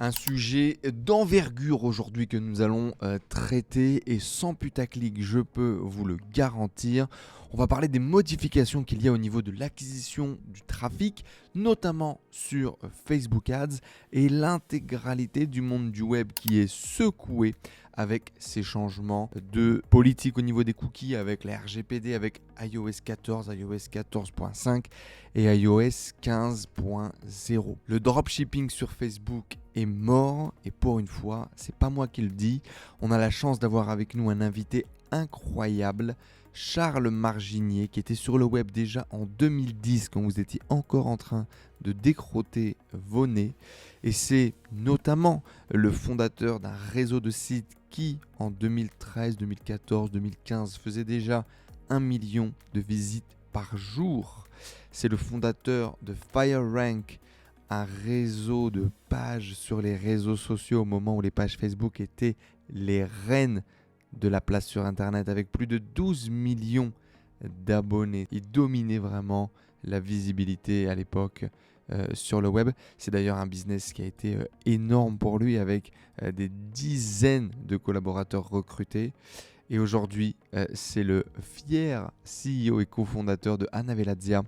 Un sujet d'envergure aujourd'hui que nous allons traiter et sans putaclic, je peux vous le garantir. On va parler des modifications qu'il y a au niveau de l'acquisition du trafic, notamment sur Facebook Ads et l'intégralité du monde du web qui est secoué avec ces changements de politique au niveau des cookies, avec la RGPD, avec iOS 14, iOS 14.5 et iOS 15.0. Le dropshipping sur Facebook est mort et pour une fois, c'est pas moi qui le dis. On a la chance d'avoir avec nous un invité incroyable, Charles Marginier, qui était sur le web déjà en 2010 quand vous étiez encore en train de décrotter vos nez. Et c'est notamment le fondateur d'un réseau de sites qui, en 2013, 2014, 2015, faisait déjà 1 million de visites par jour. C'est le fondateur de FireRank, un réseau de pages sur les réseaux sociaux au moment où les pages Facebook étaient les reines de la place sur Internet avec plus de 12 millions d'abonnés. Il dominait vraiment la visibilité à l'époque sur le web. C'est d'ailleurs un business qui a été énorme pour lui avec des dizaines de collaborateurs recrutés. Et aujourd'hui, c'est le fier CEO et cofondateur de Anna Velazia,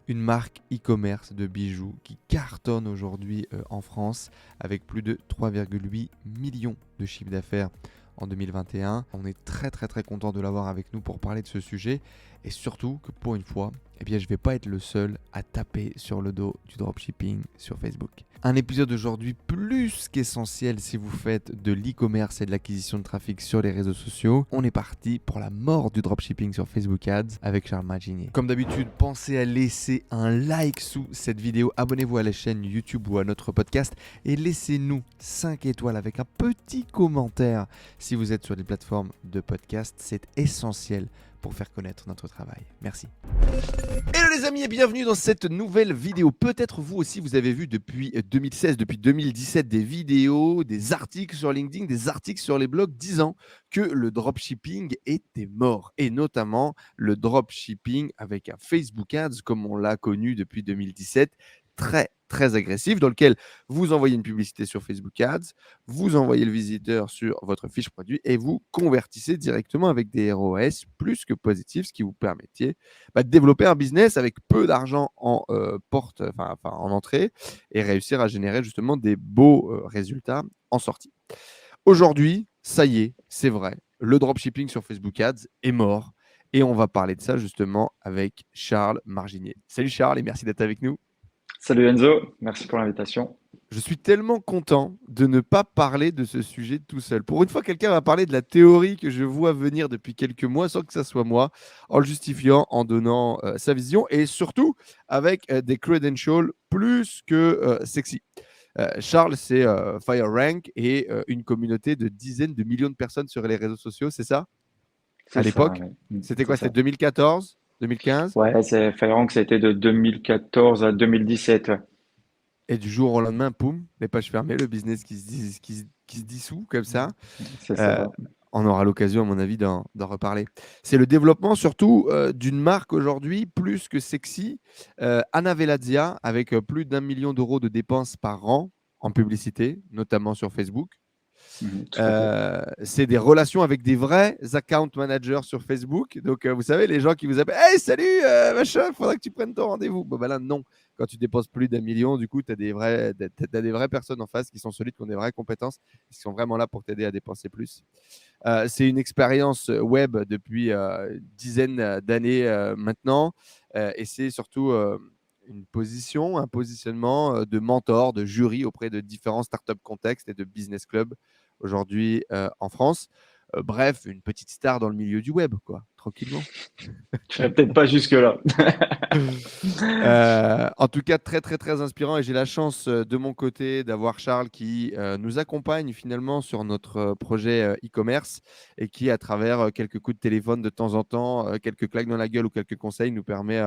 une marque e-commerce de bijoux qui cartonne aujourd'hui en France avec plus de 3,8 millions de chiffre d'affaires en 2021. On est très content de l'avoir avec nous pour parler de ce sujet et surtout que pour une fois, je ne vais pas être le seul à taper sur le dos du dropshipping sur Facebook. Un épisode aujourd'hui plus qu'essentiel si vous faites de l'e-commerce et de l'acquisition de trafic sur les réseaux sociaux. On est parti pour la mort du dropshipping sur Facebook Ads avec Charles Marginier. Comme d'habitude, pensez à laisser un like sous cette vidéo, abonnez-vous à la chaîne YouTube ou à notre podcast et laissez-nous 5 étoiles avec un petit commentaire si vous êtes sur des plateformes de podcast. C'est essentiel pour faire connaître notre travail. Merci. Hello les amis et bienvenue dans cette nouvelle vidéo. Peut-être vous aussi vous avez vu depuis 2016, depuis 2017 des vidéos, des articles sur LinkedIn, des articles sur les blogs disant que le dropshipping était mort et notamment le dropshipping avec un Facebook Ads comme on l'a connu depuis 2017, très agressif dans lequel vous envoyez une publicité sur Facebook Ads, vous envoyez le visiteur sur votre fiche produit et vous convertissez directement avec des ROAS plus que positifs, ce qui vous permettait de développer un business avec peu d'argent en en entrée et réussir à générer justement des beaux résultats en sortie. Aujourd'hui, ça y est, c'est vrai, le dropshipping sur Facebook Ads est mort et on va parler de ça justement avec Charles Marginier. Salut Charles et merci d'être avec nous. Salut Enzo, merci pour l'invitation. Je suis tellement content de ne pas parler de ce sujet tout seul. Pour une fois, quelqu'un va parler de la théorie que je vois venir depuis quelques mois sans que ça soit moi, en le justifiant, en donnant sa vision et surtout avec des credentials plus que sexy. Charles, c'est FireRank et une communauté de dizaines de millions de personnes sur les réseaux sociaux, c'est ça? À C'est ça, l'époque? ouais. C'était C'est quoi? C'était ça. 2014? 2015? Ouais, c'est FireRank, ça a été de 2014 à 2017. Ouais. Et du jour au lendemain, poum, les pages fermées, le business qui se dissout comme ça. C'est Euh, ça. on aura l'occasion, à mon avis, d'en reparler. C'est le développement surtout d'une marque aujourd'hui plus que sexy, Anna Velazia, avec plus d'1 million d'euros de dépenses par an en publicité, notamment sur Facebook. Tout à fait. C'est des relations avec des vrais account managers sur Facebook. Donc, vous savez, les gens qui vous appellent Hey, salut, machin, faudra que tu prennes ton rendez-vous. Bon, ben là, non. Quand tu dépenses plus d'1 million, du coup, tu as des vraies personnes en face qui sont solides, qui ont des vraies compétences, qui sont vraiment là pour t'aider à dépenser plus. C'est une expérience web depuis dizaines d'années maintenant. Et c'est surtout une position, un positionnement de mentor, de jury auprès de différents startup contextes et de business clubs aujourd'hui en France. Bref, une petite star dans le milieu du web, quoi, tranquillement. Je serais peut-être pas jusque-là. En tout cas, très inspirant et j'ai la chance de mon côté d'avoir Charles qui nous accompagne finalement sur notre projet e-commerce et qui, à travers quelques coups de téléphone de temps en temps, quelques claques dans la gueule ou quelques conseils, nous permet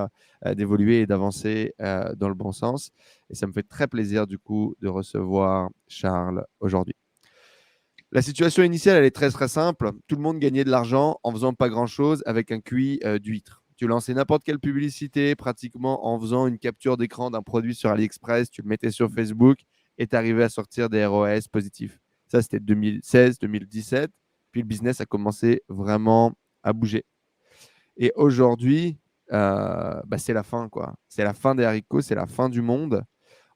d'évoluer et d'avancer dans le bon sens. Et ça me fait très plaisir du coup de recevoir Charles aujourd'hui. La situation initiale, elle est très simple. Tout le monde gagnait de l'argent en faisant pas grand-chose avec un QI d'huître. Tu lançais n'importe quelle publicité pratiquement en faisant une capture d'écran d'un produit sur AliExpress, tu le mettais sur Facebook est arrivé à sortir des ROAS positifs. Ça, c'était 2016, 2017. Puis le business a commencé vraiment à bouger. Et aujourd'hui, c'est la fin, quoi. C'est la fin des haricots, c'est la fin du monde.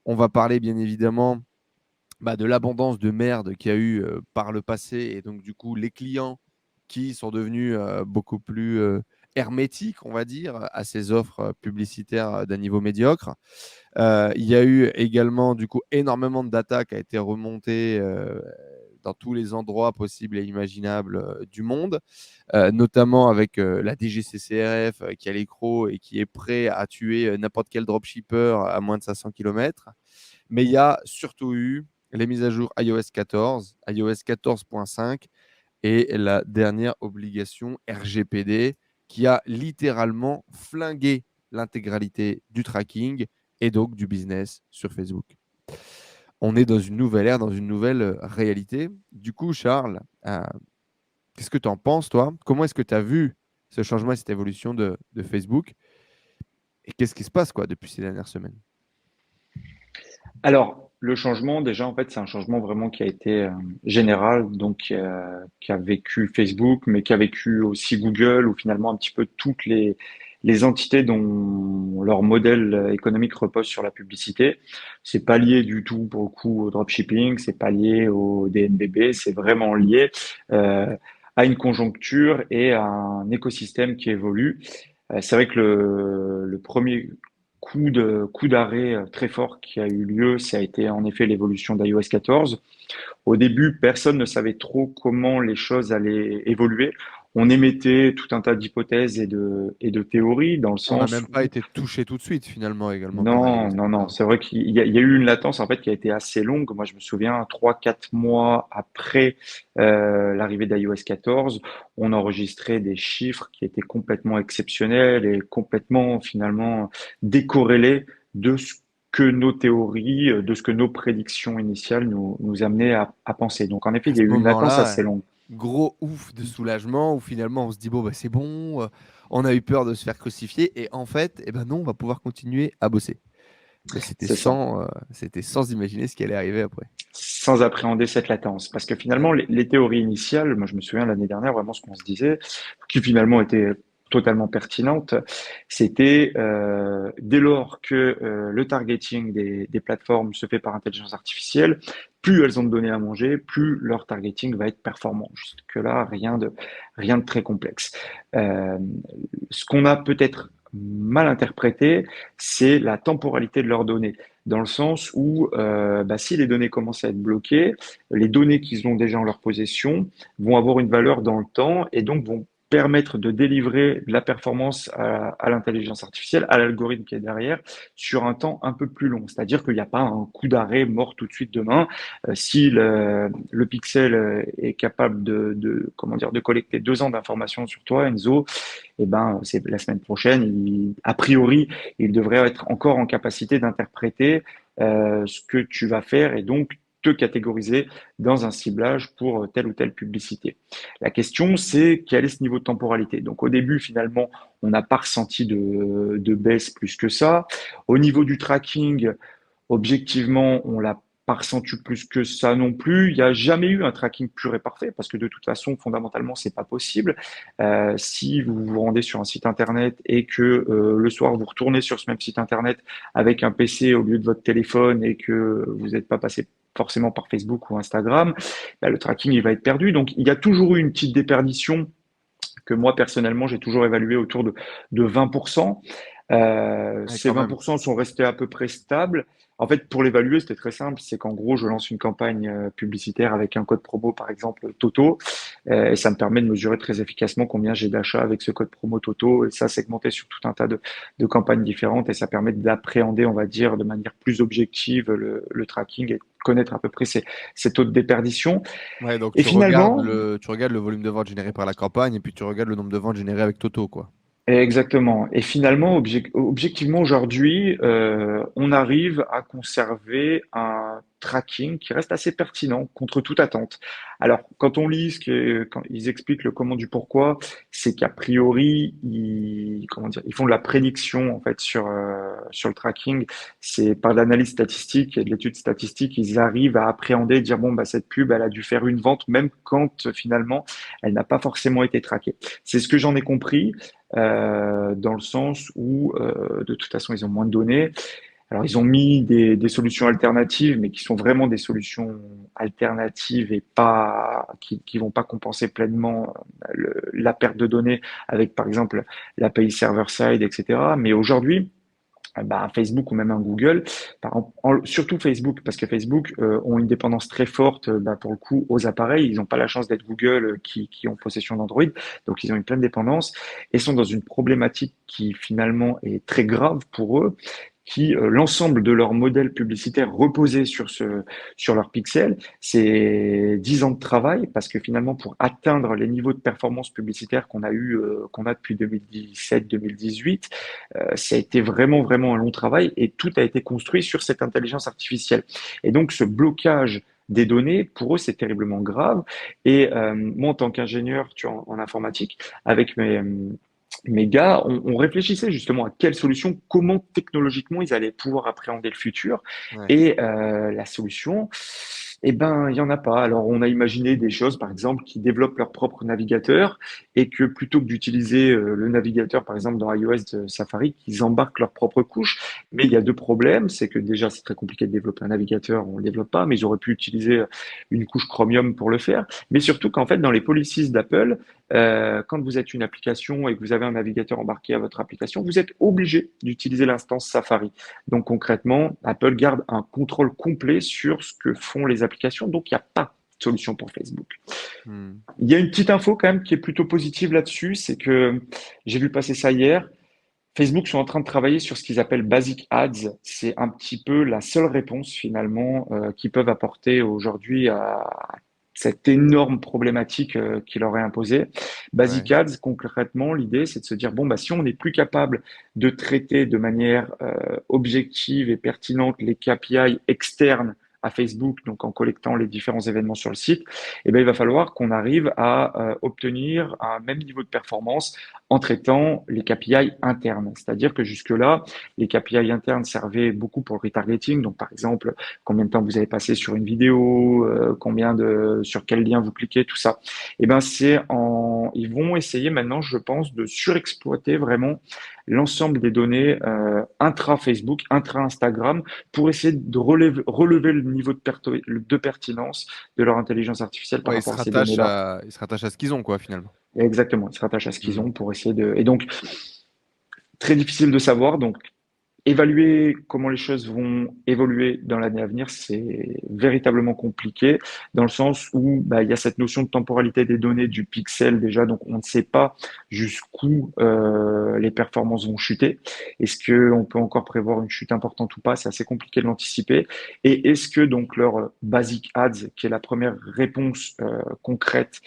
On va parler bien évidemment de l'abondance de merde qu'il y a eu par le passé et donc du coup les clients qui sont devenus beaucoup plus hermétiques, on va dire, à ces offres publicitaires d'un niveau médiocre. Il y a eu également du coup énormément de data qui a été remontée dans tous les endroits possibles et imaginables du monde, notamment avec la DGCCRF qui a l'écro et qui est prêt à tuer n'importe quel dropshipper à moins de 500 km. Mais il y a surtout eu les mises à jour iOS 14, iOS 14.5 et la dernière obligation RGPD qui a littéralement flingué l'intégralité du tracking et donc du business sur Facebook. On est dans une nouvelle ère, dans une nouvelle réalité. Du coup, Charles, qu'est-ce que tu en penses, toi? Comment est-ce que tu as vu ce changement et cette évolution de Facebook? Et qu'est-ce qui se passe quoi, depuis ces dernières semaines? Alors, le changement, déjà, en fait, c'est un changement vraiment qui a été général, donc qui a vécu Facebook, mais qui a vécu aussi Google, ou finalement un petit peu toutes les entités dont leur modèle économique repose sur la publicité. C'est pas lié du tout pour le coup au dropshipping, c'est pas lié au DNVB, c'est vraiment lié euh, à une conjoncture et à un écosystème qui évolue. C'est vrai que le premier coup d'arrêt très fort qui a eu lieu, ça a été en effet l'évolution d'iOS 14. Au début, personne ne savait trop comment les choses allaient évoluer. On émettait tout un tas d'hypothèses et de théories dans le On n'a sens même pas où été touché tout de suite finalement également par iOS non, non, non. 14. C'est vrai il y a eu une latence en fait qui a été assez longue. Moi, je me souviens, 3, 4 mois après l'arrivée d'iOS 14, on enregistrait des chiffres qui étaient complètement exceptionnels et complètement finalement décorrélés de ce que nos théories, de ce que nos prédictions initiales nous amenaient à penser. Donc, en effet, À il y a ce eu une latence moment-là, assez longue. gros ouf de soulagement où finalement on se dit bon c'est bon, on a eu peur de se faire crucifier et en fait eh ben non, on va pouvoir continuer à bosser. Mais C'est ça. c'était sans imaginer ce qui allait arriver après. Sans appréhender cette latence. Parce que finalement, les théories initiales, moi je me souviens l'année dernière, vraiment ce qu'on se disait, qui finalement était totalement pertinente, c'était dès lors que le targeting des plateformes se fait par intelligence artificielle, plus elles ont de données à manger, plus leur targeting va être performant. Jusque-là, rien de très complexe. Euh, Ce qu'on a peut-être mal interprété, c'est la temporalité de leurs données dans le sens où si les données commencent à être bloquées, les données qu'ils ont déjà en leur possession vont avoir une valeur dans le temps et donc vont permettre de délivrer de la performance à l'intelligence artificielle, à l'algorithme qui est derrière, sur un temps un peu plus long. C'est-à-dire qu'il n'y a pas un coup d'arrêt mort tout de suite demain. Si le pixel est capable comment dire, de collecter 2 ans d'informations sur toi, Enzo, eh ben, c'est la semaine prochaine, a priori, il devrait être encore en capacité d'interpréter ce que tu vas faire et donc te catégoriser dans un ciblage pour telle ou telle publicité. La question, c'est quel est ce niveau de temporalité? Donc au début, finalement, on n'a pas ressenti de baisse plus que ça. Au niveau du tracking, objectivement, on l'a pas ressenti plus que ça non plus. Il n'y a jamais eu un tracking pur et parfait parce que de toute façon, fondamentalement, c'est pas possible. Si vous vous rendez sur un site internet et que le soir vous retournez sur ce même site internet avec un PC au lieu de votre téléphone et que vous n'êtes pas passé forcément par Facebook ou Instagram, le tracking il va être perdu. Donc il y a toujours eu une petite déperdition que moi personnellement j'ai toujours évalué autour de 20%. Ouais, Ces quand même. 20% sont restés à peu près stables. En fait, pour l'évaluer, c'était très simple. C'est qu'en gros, je lance une campagne publicitaire avec un code promo, par exemple Toto, et ça me permet de mesurer très efficacement combien j'ai d'achats avec ce code promo Toto. Et ça, segmenté sur tout un tas de campagnes différentes, et ça permet d'appréhender, on va dire, de manière plus objective le tracking et connaître à peu près ces taux de déperdition. Ouais, donc Et finalement, tu regardes le volume de ventes généré par la campagne et puis tu regardes le nombre de ventes générées avec Toto, quoi. exactement. Et finalement, objectivement, aujourd'hui, on arrive à conserver un tracking qui reste assez pertinent contre toute attente. Alors, quand on lit quand ils expliquent le comment du pourquoi, c'est qu'a priori, comment dire, ils font de la prédiction en fait sur le tracking. C'est par l'analyse statistique et de l'étude statistique, ils arrivent à appréhender, dire bon bah cette pub, elle a dû faire une vente même quand finalement elle n'a pas forcément été traquée. C'est ce que j'en ai compris dans le sens où de toute façon ils ont moins de données. Alors, ils ont mis des solutions alternatives, mais qui sont vraiment des solutions alternatives et pas qui vont pas compenser pleinement la perte de données avec, par exemple, l'API server-side, etc. Mais aujourd'hui, bah, Facebook ou même un Google, surtout Facebook, parce que Facebook ont une dépendance très forte, bah, pour le coup, aux appareils. Ils n'ont pas la chance d'être Google qui ont possession d'Android, donc ils ont une pleine dépendance et sont dans une problématique qui finalement est très grave pour eux qui l'ensemble de leur modèle publicitaire reposait sur leur pixel, c'est 10 ans de travail parce que finalement pour atteindre les niveaux de performance publicitaire qu'on a depuis 2017-2018, ça a été vraiment un long travail et tout a été construit sur cette intelligence artificielle. Et donc ce blocage des données, pour eux, c'est terriblement grave. Et moi, en tant qu'ingénieur, tu vois, en informatique, avec mes gars, on réfléchissait justement à quelle solution, comment technologiquement ils allaient pouvoir appréhender le futur. Ouais. Et la solution, eh ben, il n'y en a pas. Alors, on a imaginé des choses, par exemple, qui développent leur propre navigateur et que plutôt que d'utiliser le navigateur, par exemple, dans iOS de Safari, qu'ils embarquent leur propre couche. Mais il y a deux problèmes. C'est que déjà, c'est très compliqué de développer un navigateur, on ne le développe pas, mais ils auraient pu utiliser une couche Chromium pour le faire. Mais surtout qu'en fait, dans les policies d'Apple, quand vous êtes une application et que vous avez un navigateur embarqué à votre application, vous êtes obligé d'utiliser l'instance Safari. Donc concrètement, Apple garde un contrôle complet sur ce que font les applications, donc il n'y a pas de solution pour Facebook. Hmm. Il y a une petite info quand même qui est plutôt positive là-dessus, c'est que j'ai vu passer ça hier. Facebook sont en train de travailler sur ce qu'ils appellent Basic Ads. C'est un petit peu la seule réponse finalement qu'ils peuvent apporter aujourd'hui à cette énorme problématique qui leur est imposée. Ouais. Basic Ads, concrètement, l'idée, c'est de se dire, bon, bah, si on n'est plus capable de traiter de manière objective et pertinente les KPI externes à Facebook, donc en collectant les différents événements sur le site, eh bien, il va falloir qu'on arrive à obtenir un même niveau de performance en traitant les KPI internes. C'est-à-dire que jusque-là, les KPI internes servaient beaucoup pour le retargeting. Donc, par exemple, combien de temps vous avez passé sur une vidéo, sur quel lien vous cliquez, tout ça. Et ben, ils vont essayer maintenant, je pense, de surexploiter vraiment l'ensemble des données intra-Facebook, intra-Instagram pour essayer de relever le niveau de pertinence de leur intelligence artificielle par Ouais, rapport à ces données-là. ils se rattachent à ce qu'ils ont, quoi, finalement. Exactement, ils se rattachent à ce qu'ils Hmm. ont pour essayer de. Et donc, très difficile de savoir. Donc, évaluer comment les choses vont évoluer dans l'année à venir, c'est véritablement compliqué dans le sens où bah, il y a cette notion de temporalité des données du pixel déjà, donc on ne sait pas jusqu'où les performances vont chuter. Est-ce que on peut encore prévoir une chute importante ou pas? C'est assez compliqué de l'anticiper. Et est-ce que donc leur basic ads, qui est la première réponse concrète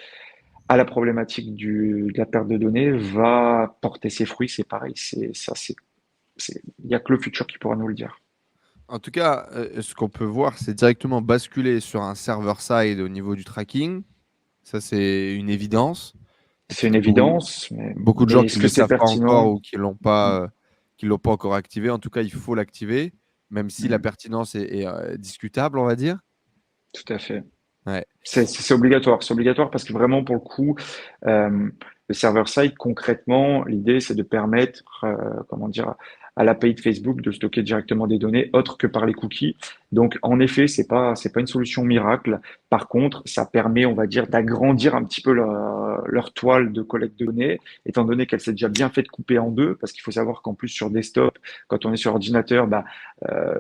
à la problématique de la perte de données, va porter ses fruits? C'est pareil, il n'y a que le futur qui pourra nous le dire. En tout cas, ce qu'on peut voir, c'est directement basculer sur un server-side au niveau du tracking. Ça, c'est une évidence. Et C'est puis, une évidence, beaucoup de mais gens qui est-ce ne que le c'est savent pas encore pertinent? ou qui l'ont pas encore activé. En tout cas, il faut l'activer, même si la Mm, pertinence est discutable, on va dire. tout à fait. Ouais. C'est obligatoire. C'est obligatoire parce que vraiment, pour le coup, le server-side, concrètement, l'idée, c'est de permettre, comment dire, à l'API de Facebook de stocker directement des données autres que par les cookies. Donc, en effet, c'est pas une solution miracle. Par contre, ça permet, on va dire, d'agrandir un petit peu leur toile de collecte de données, étant donné qu'elle s'est déjà bien fait couper en deux, parce qu'il faut savoir qu'en plus, sur desktop, quand on est sur ordinateur, bah,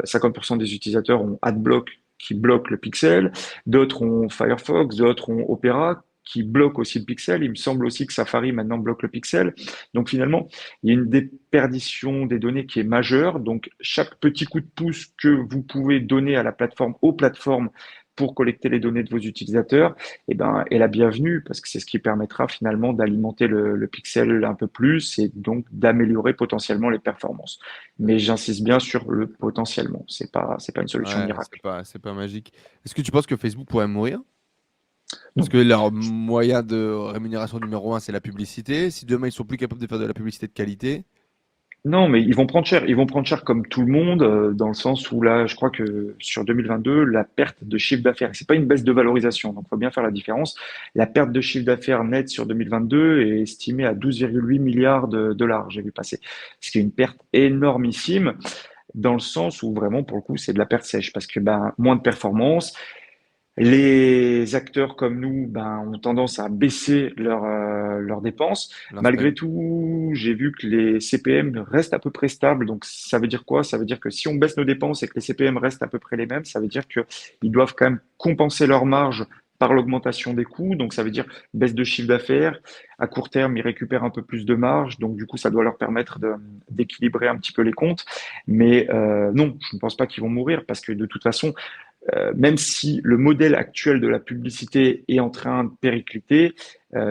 50% des utilisateurs ont AdBlock qui bloque le pixel. D'autres ont Firefox, d'autres ont Opera qui bloque aussi le pixel. Il me semble aussi que Safari maintenant bloque le pixel. Donc finalement, il y a une déperdition des données qui est majeure. Donc chaque petit coup de pouce que vous pouvez donner à la plateforme, aux plateformes pour collecter les données de vos utilisateurs, eh ben, est la bienvenue parce que c'est ce qui permettra finalement d'alimenter le pixel un peu plus et donc d'améliorer potentiellement les performances. Mais j'insiste bien sur le potentiellement. C'est pas une solution Ouais, miracle. c'est pas magique. Est-ce que tu penses que Facebook pourrait mourir? Parce Non. que leur moyen de rémunération numéro un, c'est la publicité. Si demain ils sont plus capables de faire de la publicité de qualité, Non, mais ils vont prendre cher. Ils vont prendre cher comme tout le monde, dans le sens où là, je crois que sur 2022, la perte de chiffre d'affaires, c'est pas une baisse de valorisation, donc il faut bien faire la différence. La perte de chiffre d'affaires net sur 2022 est estimée à 12,8 milliards de dollars, j'ai vu passer. Ce qui est une perte énormissime, dans le sens où vraiment, pour le coup, c'est de la perte sèche, parce que ben, moins de performance, les acteurs comme nous ben, ont tendance à baisser leurs dépenses. leur Malgré spend. tout, j'ai vu que les CPM restent à peu près stables. Donc, ça veut dire quoi? Ça veut dire que si on baisse nos dépenses et que les CPM restent à peu près les mêmes, ça veut dire qu'ils doivent quand même compenser leur marge par l'augmentation des coûts. Donc, ça veut dire baisse de chiffre d'affaires. À court terme, ils récupèrent un peu plus de marge. Donc, du coup, ça doit leur permettre d'équilibrer un petit peu les comptes. Mais non, je ne pense pas qu'ils vont mourir parce que de toute façon, même si le modèle actuel de la publicité est en train de péricliter,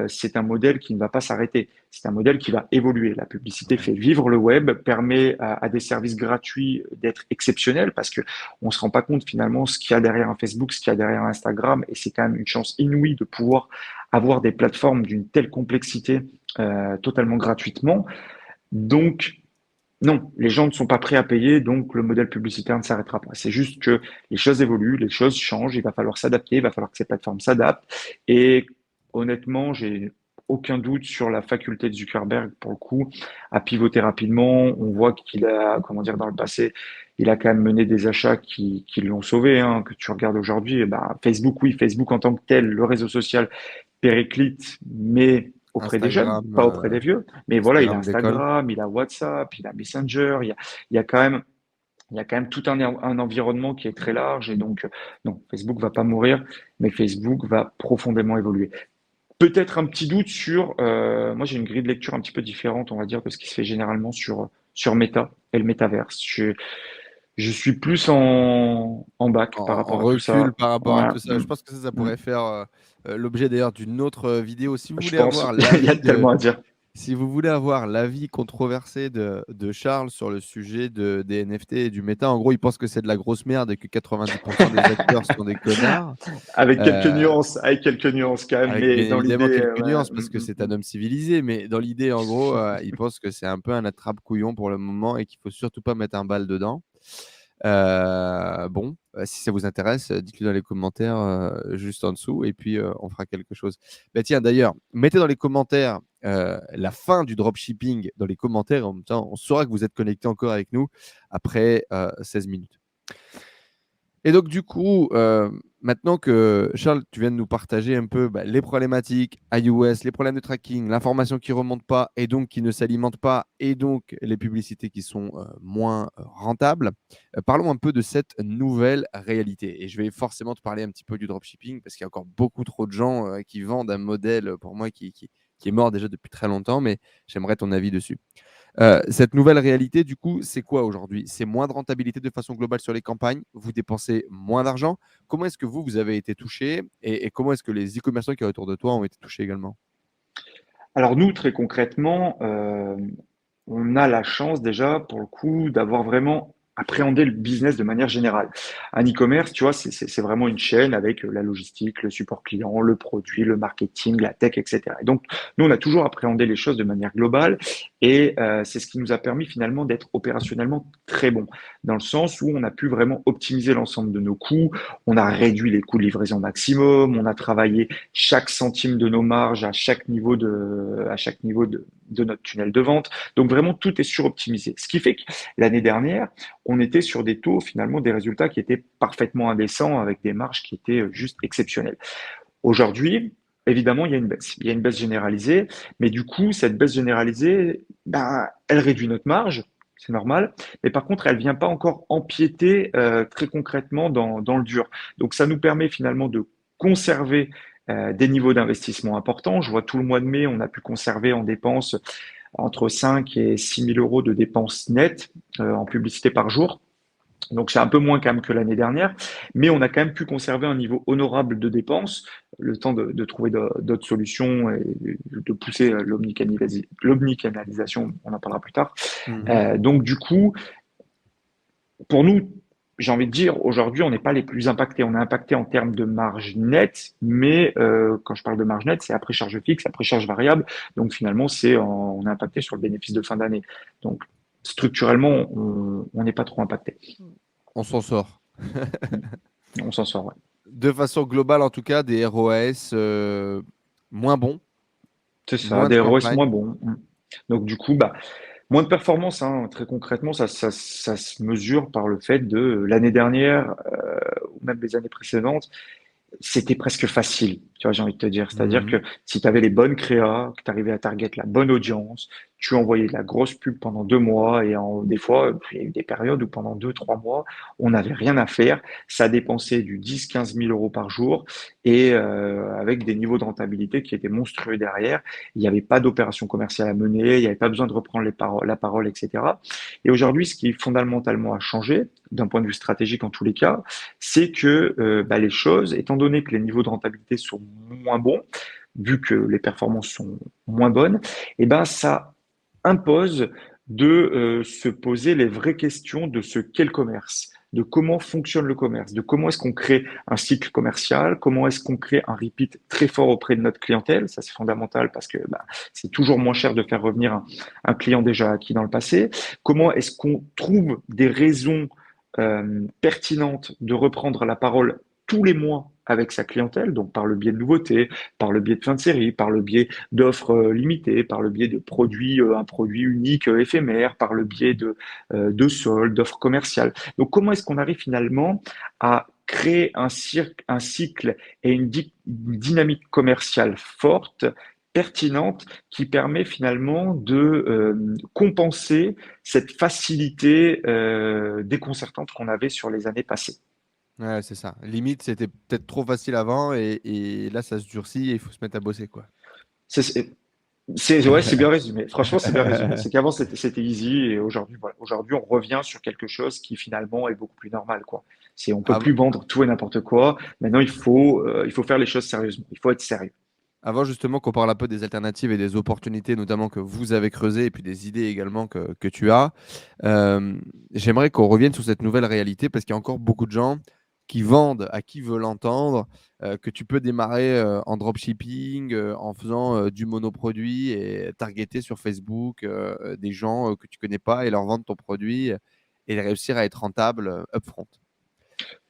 c'est un modèle qui ne va pas s'arrêter. C'est un modèle qui va évoluer. La publicité Ouais. fait vivre le web, permet à des services gratuits d'être exceptionnels parce que on se rend pas compte finalement ce qu'il y a derrière un Facebook, ce qu'il y a derrière un Instagram, et c'est quand même une chance inouïe de pouvoir avoir des plateformes d'une telle complexité totalement gratuitement. Donc, non, les gens ne sont pas prêts à payer, donc le modèle publicitaire ne s'arrêtera pas. C'est juste que les choses évoluent, les choses changent, il va falloir s'adapter, il va falloir que ces plateformes s'adaptent. Et honnêtement, j'ai aucun doute sur la faculté de Zuckerberg, pour le coup, à pivoter rapidement. On voit qu'il a, comment dire, dans le passé, il a quand même mené des achats qui l'ont sauvé, hein, que tu regardes aujourd'hui. Eh ben, Facebook, oui, Facebook en tant que tel, le réseau social périclite, mais auprès des jeunes, Instagram, pas auprès des vieux. Mais voilà, il a Instagram décolle. Instagram, il a WhatsApp, il a Messenger, il y a quand même, il y a quand même tout un environnement qui est très large. Et donc, non, Facebook va pas mourir, mais Facebook va profondément évoluer. Peut-être un petit doute sur, moi j'ai une grille de lecture un petit peu différente, on va dire, de ce qui se fait généralement sur Meta et le métaverse. Je suis plus en bac par En rapport à tout recul ça. par rapport Ouais, à tout ça. Je pense que ça mm. pourrait faire l'objet d'ailleurs d'une autre vidéo. Si vous Je voulez pense, avoir il y a l'avis de, tellement à dire. si vous voulez avoir l'avis controversé de Charles sur le sujet des NFT et du méta, en gros, il pense que c'est de la grosse merde et que 90% des acteurs sont des connards. Euh, Avec quelques nuances quand même, Avec mais bien dans évidemment l'idée, quelques ouais, nuances, parce que c'est un homme civilisé, mais dans l'idée, en gros, il pense que c'est un peu un attrape-couillon pour le moment et qu'il faut surtout pas mettre un bal dedans. Bon, si ça vous intéresse, dites-le dans les commentaires juste en dessous et puis on fera quelque chose. Bah, tiens, d'ailleurs, mettez dans les commentaires la fin du dropshipping dans les commentaires. En même temps, on saura que vous êtes connecté encore avec nous après 16 minutes. Et donc, du coup, maintenant que Charles, tu viens de nous partager un peu les problématiques iOS, les problèmes de tracking, l'information qui ne remonte pas et donc qui ne s'alimente pas, et donc les publicités qui sont moins rentables, parlons un peu de cette nouvelle réalité. Et je vais forcément te parler un petit peu du dropshipping parce qu'il y a encore beaucoup trop de gens qui vendent un modèle, pour moi, qui est mort déjà depuis très longtemps, mais j'aimerais ton avis dessus. Cette nouvelle réalité, du coup, c'est quoi aujourd'hui? C'est moins de rentabilité de façon globale sur les campagnes, vous dépensez moins d'argent. Comment est-ce que vous avez été touché et comment est-ce que les e-commerçants qui sont autour de toi ont été touchés également? Alors nous, très concrètement, on a la chance déjà, pour le coup, d'avoir vraiment appréhendé le business de manière générale. Un e-commerce, tu vois, c'est vraiment une chaîne avec la logistique, le support client, le produit, le marketing, la tech, etc. Et donc, nous, on a toujours appréhendé les choses de manière globale et c'est ce qui nous a permis finalement d'être opérationnellement très bon, dans le sens où on a pu vraiment optimiser l'ensemble de nos coûts, on a réduit les coûts de livraison maximum, on a travaillé chaque centime de nos marges à chaque niveau de notre tunnel de vente. Donc vraiment, tout est suroptimisé. Ce qui fait que l'année dernière, on était sur des taux, finalement, des résultats qui étaient parfaitement indécents avec des marges qui étaient juste exceptionnelles. Aujourd'hui, évidemment, il y a une baisse. Il y a une baisse généralisée, mais du coup, cette baisse généralisée, ben, elle réduit notre marge. C'est normal, mais par contre, elle vient pas encore empiéter très concrètement dans le dur. Donc, ça nous permet finalement de conserver des niveaux d'investissement importants. Je vois tout le mois de mai, on a pu conserver en dépenses entre 5 et 6 000 euros de dépenses nettes en publicité par jour. Donc c'est un peu moins quand même que l'année dernière, mais on a quand même pu conserver un niveau honorable de dépenses, le temps de trouver d'autres solutions et de pousser l'omnicanalisation, on en parlera plus tard. Mhm. Donc du coup, pour nous, j'ai envie de dire, aujourd'hui, on n'est pas les plus impactés. On est impacté en termes de marge nette, mais quand je parle de marge nette, c'est après charge fixe, après charge variable. Donc finalement, on est impacté sur le bénéfice de fin d'année. Donc structurellement, on n'est pas trop impacté. On s'en sort. On s'en sort, ouais. De façon globale, en tout cas, des ROAS moins bons, C'est ça, moins de des ROS campagnes. moins bons. Donc du coup, bah, moins de performance, hein, très concrètement, ça se mesure par le fait de l'année dernière, ou même les années précédentes, c'était presque facile, tu vois, j'ai envie de te dire. C'est-à-dire Mhm. que si tu avais les bonnes créas, que tu arrivais à target la bonne audience, tu envoyais de la grosse pub pendant 2 mois et des fois, il y a eu des périodes où pendant 2, 3 mois, on n'avait rien à faire. Ça dépensait du 10, 15 000 euros par jour et avec des niveaux de rentabilité qui étaient monstrueux derrière. Il n'y avait pas d'opération commerciale à mener, il n'y avait pas besoin de reprendre la parole, etc. Et aujourd'hui, ce qui fondamentalement a changé, d'un point de vue stratégique en tous les cas, c'est que bah, les choses, étant donné que les niveaux de rentabilité sont moins bons, vu que les performances sont moins bonnes, et ben ça impose de se poser les vraies questions de ce qu'est le commerce, de comment fonctionne le commerce, de comment est-ce qu'on crée un cycle commercial, comment est-ce qu'on crée un repeat très fort auprès de notre clientèle. Ça, c'est fondamental parce que bah, c'est toujours moins cher de faire revenir un client déjà acquis dans le passé. Comment est-ce qu'on trouve des raisons pertinentes de reprendre la parole tous les mois avec sa clientèle, donc par le biais de nouveautés, par le biais de fin de série, par le biais d'offres limitées, par le biais de produits, un produit unique éphémère, par le biais de soldes, d'offres commerciales. Donc comment est-ce qu'on arrive finalement à créer un cycle et une dynamique commerciale forte, pertinente, qui permet finalement de compenser cette facilité déconcertante qu'on avait sur les années passées. Ouais, c'est ça. Limite, c'était peut-être trop facile avant et là, ça se durcit et il faut se mettre à bosser, quoi. C'est ouais, c'est bien résumé. Franchement, c'est bien résumé. C'est qu'avant, c'était easy et aujourd'hui, voilà. Aujourd'hui, on revient sur quelque chose qui finalement est beaucoup plus normal, quoi. On peut Av- plus vendre tout et n'importe quoi. Maintenant, il faut faire les choses sérieusement. Il faut être sérieux. Avant justement qu'on parle un peu des alternatives et des opportunités, notamment que vous avez creusées, et puis des idées également que tu as, j'aimerais qu'on revienne sur cette nouvelle réalité parce qu'il y a encore beaucoup de gens qui vendent à qui veut l'entendre, que tu peux démarrer en dropshipping, en faisant du monoproduit et targeter sur Facebook des gens que tu connais pas et leur vendre ton produit et réussir à être rentable upfront.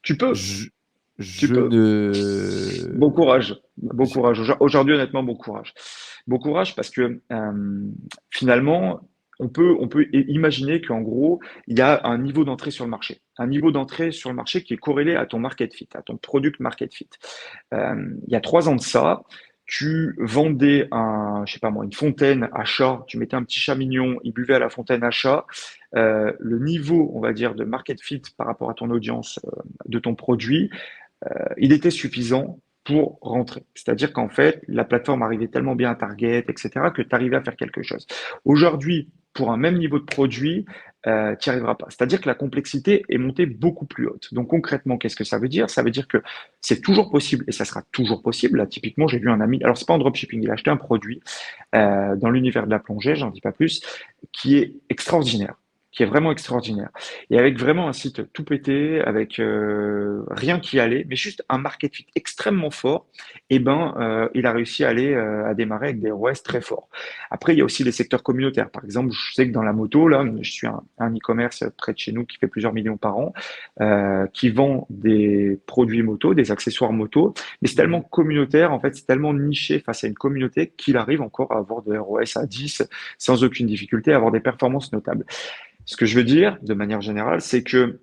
Tu peux, Je, tu je peux. ne... Bon courage. Bon je- courage. Aujourd'hui, honnêtement, bon courage. Bon courage parce que finalement, on peut imaginer qu'en gros, il y a un niveau d'entrée sur le marché. Un niveau d'entrée sur le marché qui est corrélé à ton market fit, à ton product market fit. Il y a 3 ans de ça, tu vendais je sais pas moi, une fontaine à chat, tu mettais un petit chat mignon, il buvait à la fontaine à chat. Le niveau, on va dire, de market fit par rapport à ton audience de ton produit, il était suffisant pour rentrer. C'est-à-dire qu'en fait, la plateforme arrivait tellement bien à target, etc., que tu arrivais à faire quelque chose. Aujourd'hui, pour un même niveau de produit, tu n'y arriveras pas. C'est-à-dire que la complexité est montée beaucoup plus haute. Donc concrètement, qu'est-ce que ça veut dire? Ça veut dire que c'est toujours possible, et ça sera toujours possible. Là, typiquement, j'ai vu un ami, alors c'est pas en dropshipping, il a acheté un produit dans l'univers de la plongée, j'en dis pas plus, qui est extraordinaire, qui est vraiment extraordinaire. Et avec vraiment un site tout pété, avec rien qui allait, mais juste un market fit extrêmement fort, et ben il a réussi à aller à démarrer avec des ROAS très forts. Après, il y a aussi les secteurs communautaires. Par exemple, je sais que dans la moto, là, je suis un e-commerce près de chez nous qui fait plusieurs millions par an, qui vend des produits moto, des accessoires moto, mais c'est tellement Mhm. communautaire, en fait, c'est tellement niché face à une communauté qu'il arrive encore à avoir des ROS à 10 sans aucune difficulté, à avoir des performances notables. Ce que je veux dire, de manière générale, c'est que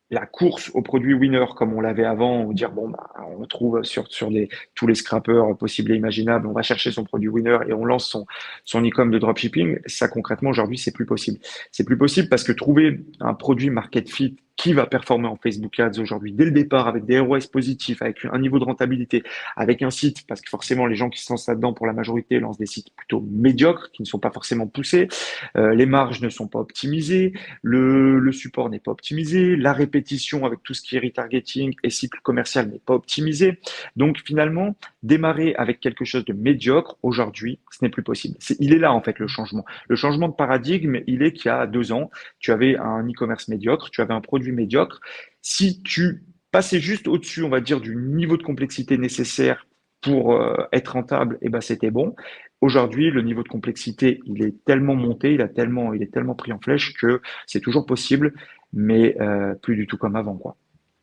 la course au produit winner comme on l'avait avant, ou dire bon bah on trouve sur tous les scrappers possibles et imaginables, on va chercher son produit winner et on lance son e-com de dropshipping, ça concrètement aujourd'hui c'est plus possible. C'est plus possible parce que trouver un produit market fit qui va performer en Facebook Ads aujourd'hui dès le départ avec des ROS positifs, avec un niveau de rentabilité, avec un site, parce que forcément les gens qui se lancent là-dedans pour la majorité lancent des sites plutôt médiocres, qui ne sont pas forcément poussés, les marges ne sont pas optimisées, le support n'est pas optimisé, la répétition avec tout ce qui est retargeting et cycle commercial n'est pas optimisé. Donc finalement, démarrer avec quelque chose de médiocre aujourd'hui, ce n'est plus possible. Il est là en fait le changement. Le changement de paradigme, il est qu'il y a 2 ans, tu avais un e-commerce médiocre, tu avais un produit médiocre. Si tu passais juste au-dessus, on va dire, du niveau de complexité nécessaire pour être rentable, eh ben c'était bon. Aujourd'hui, le niveau de complexité, il est tellement monté, il est tellement pris en flèche que c'est toujours possible, mais plus du tout comme avant, quoi.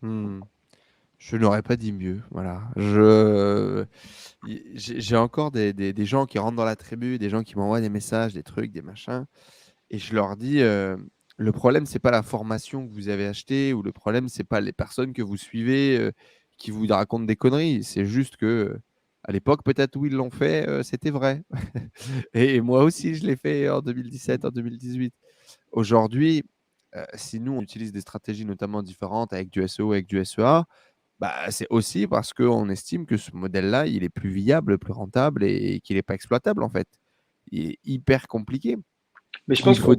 Hmm. Je n'aurais pas dit mieux. Voilà. J'ai encore des gens qui rentrent dans la tribu, des gens qui m'envoient des messages, des trucs, des machins. Et je leur dis, le problème, c'est pas la formation que vous avez achetée, ou le problème, c'est pas les personnes que vous suivez qui vous racontent des conneries. C'est juste que à l'époque, peut-être où ils l'ont fait, c'était vrai. Et moi aussi, je l'ai fait en 2017, en 2018. Aujourd'hui, si nous, on utilise des stratégies notamment différentes avec du SEO, avec du SEA, bah, c'est aussi parce qu'on estime que ce modèle-là, il est plus viable, plus rentable et qu'il n'est pas exploitable en fait. Il est hyper compliqué. Mais je Où il pense faut.